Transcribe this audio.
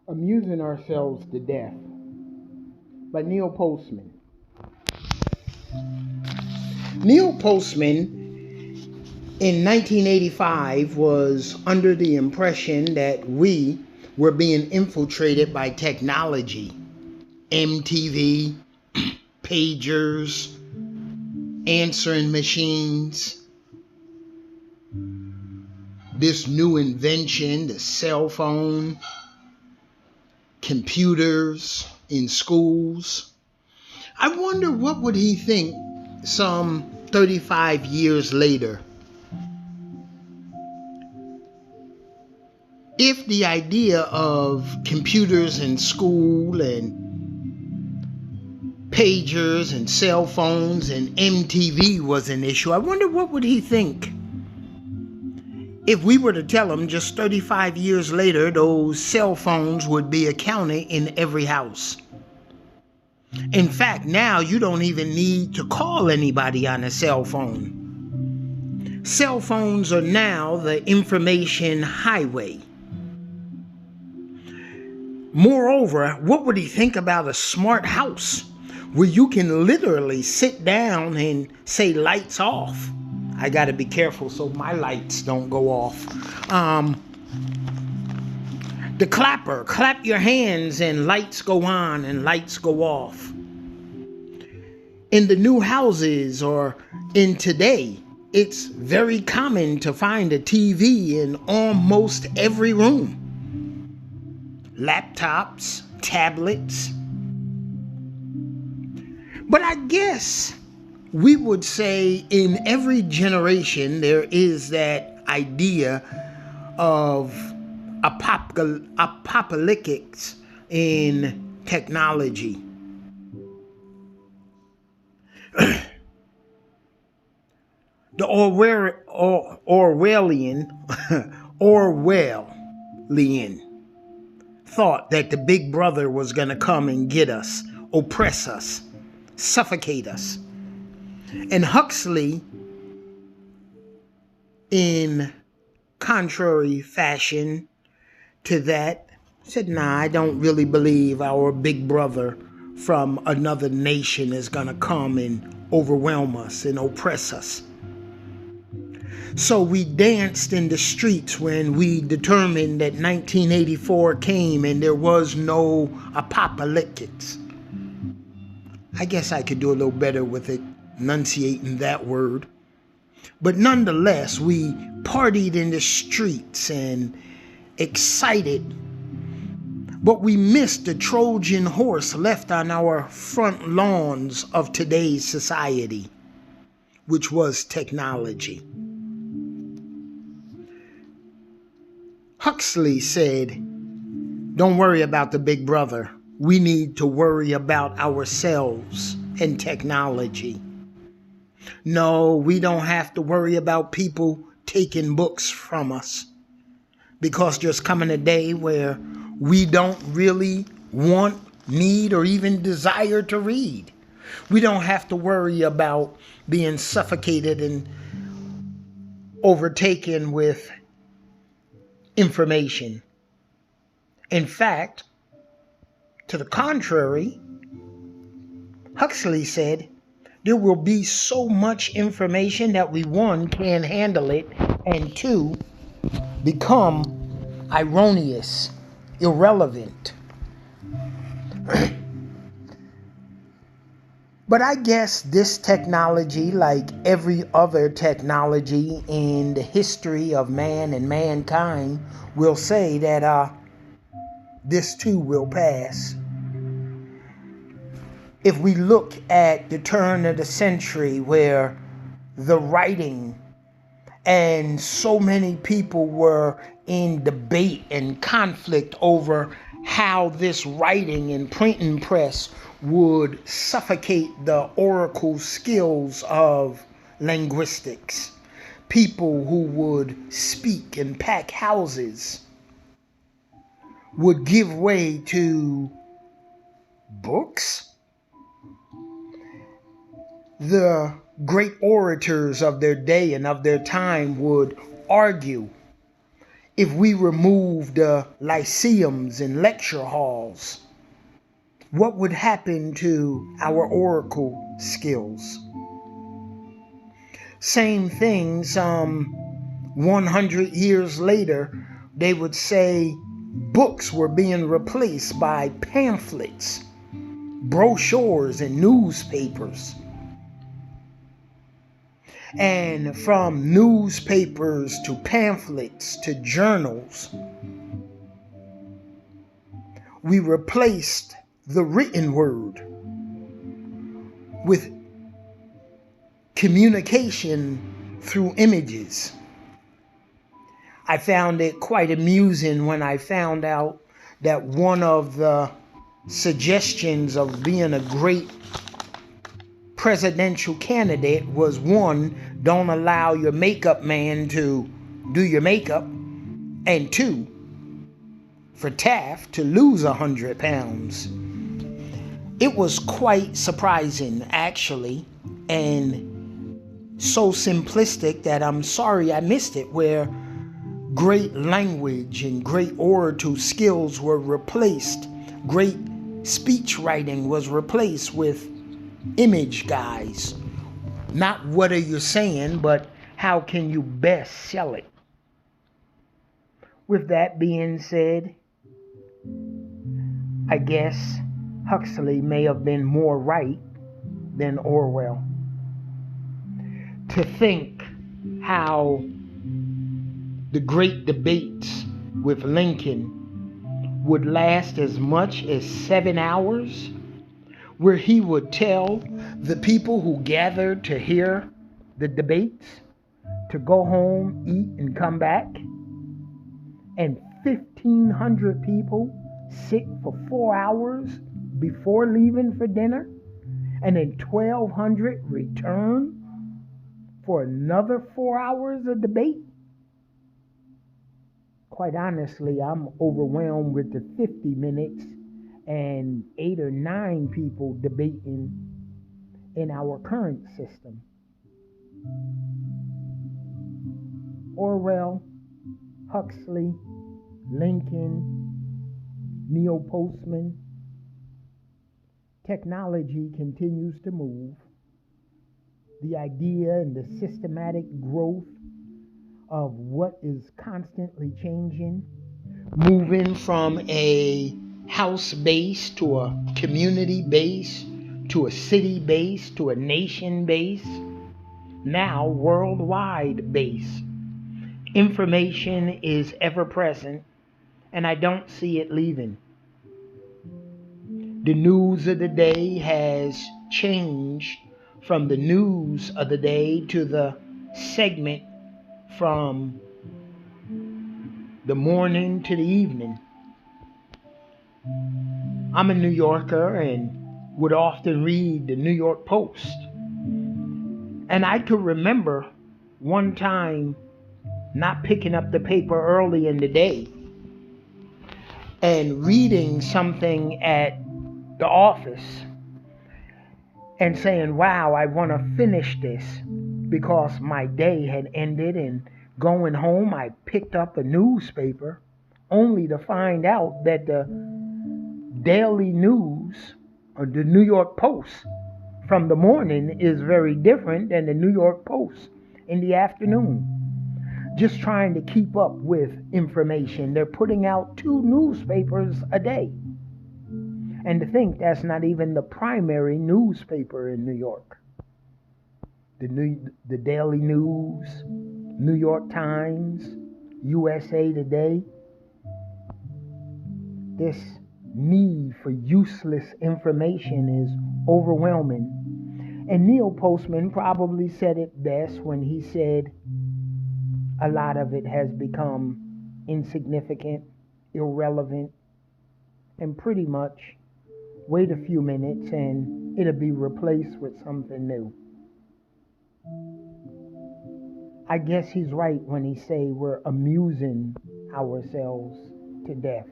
Amusing Ourselves to Death by Neil Postman. Neil Postman in 1985 was under the impression that we were being infiltrated by technology. MTV, pagers, answering machines, this new invention, the cell phone, computers in schools. I wonder what would he think some 35 years later if the idea of computers in school and pagers and cell phones and MTV was an issue. I wonder what would he think if we were to tell him just 35 years later those cell phones would be accounted in every house. In fact, now you don't even need to call anybody on a cell phone. Cell phones are now the information highway. Moreover, what would he think about a smart house where you can literally sit down and say lights off? I got to be careful so my lights don't go off. The clapper, clap your hands and lights go on and lights go off. In the new houses or in today, it's very common to find a TV in almost every room. Laptops, tablets. But I guess we would say in every generation there is that idea of apocalyptics in technology. The Orwellian thought that the big brother was going to come and get us, oppress us, suffocate us. And Huxley, in contrary fashion to that, said, nah, I don't really believe our big brother from another nation is going to come and overwhelm us and oppress us. So we danced in the streets when we determined that 1984 came and there was no apocalyptics. I guess I could do a little better with it, enunciating that word. But nonetheless, we partied in the streets and excited. But we missed the Trojan horse left on our front lawns of today's society, which was technology. Huxley said, don't worry about the big brother. We need to worry about ourselves and technology. No, we don't have to worry about people taking books from us, because there's coming a day where we don't really want, need, or even desire to read. We don't have to worry about being suffocated and overtaken with information. In fact, to the contrary, Huxley said, there will be so much information that we, one, can't handle it, and two, become erroneous, irrelevant. But I guess this technology, like every other technology in the history of man and mankind, will say that this too will pass. If we look at the turn of the century where the writing and so many people were in debate and conflict over how this writing and printing press would suffocate the oracle skills of linguistics. People who would speak and pack houses would give way to books. The great orators of their day and of their time would argue if we removed the lyceums and lecture halls? What would happen to our oracle skills? Same thing, some 100 years later, they would say books were being replaced by pamphlets, brochures, and newspapers. And from newspapers to pamphlets to journals, we replaced the written word with communication through images. I found it quite amusing when I found out that one of the suggestions of being a great presidential candidate was, one, don't allow your makeup man to do your makeup, and two, for Taft to lose 100 pounds. It was quite surprising, actually, and so simplistic that I'm sorry I missed it, where great language and great oratorial skills were replaced. Great speech writing was replaced with image guys. Not what are you saying, but how can you best sell it? With that being said, I guess Huxley may have been more right than Orwell. To think how the great debates with Lincoln would last as much as 7 hours, where he would tell the people who gathered to hear the debates to go home, eat, and come back, and 1,500 people sit for 4 hours before leaving for dinner, and then 1,200 return for another 4 hours of debate. Quite honestly, I'm overwhelmed with the 50 minutes and 8 or 9 people debating in our current system. Orwell, Huxley, Lincoln, Neil Postman. Technology continues to move. The idea and the systematic growth of what is constantly changing, moving from a house base to a community base, to a city base, to a nation base, now worldwide base. Information is ever present, and I don't see it leaving. The news of the day has changed from the news of the day to the segment from the morning to the evening. I'm a New Yorker and would often read the New York Post. And I could remember one time not picking up the paper early in the day and reading something at the office and saying, wow, I want to finish this, because my day had ended, and going home I picked up a newspaper only to find out that the daily news or the New York Post from the morning is very different than the New York Post in the afternoon. Just trying to keep up with information. They're putting out 2 newspapers a day. And to think that's not even the primary newspaper in New York. The Daily News, New York Times, USA Today. This need for useless information is overwhelming. And Neil Postman probably said it best when he said a lot of it has become insignificant, irrelevant, and pretty much wait a few minutes and it'll be replaced with something new. I guess he's right when he say we're amusing ourselves to death.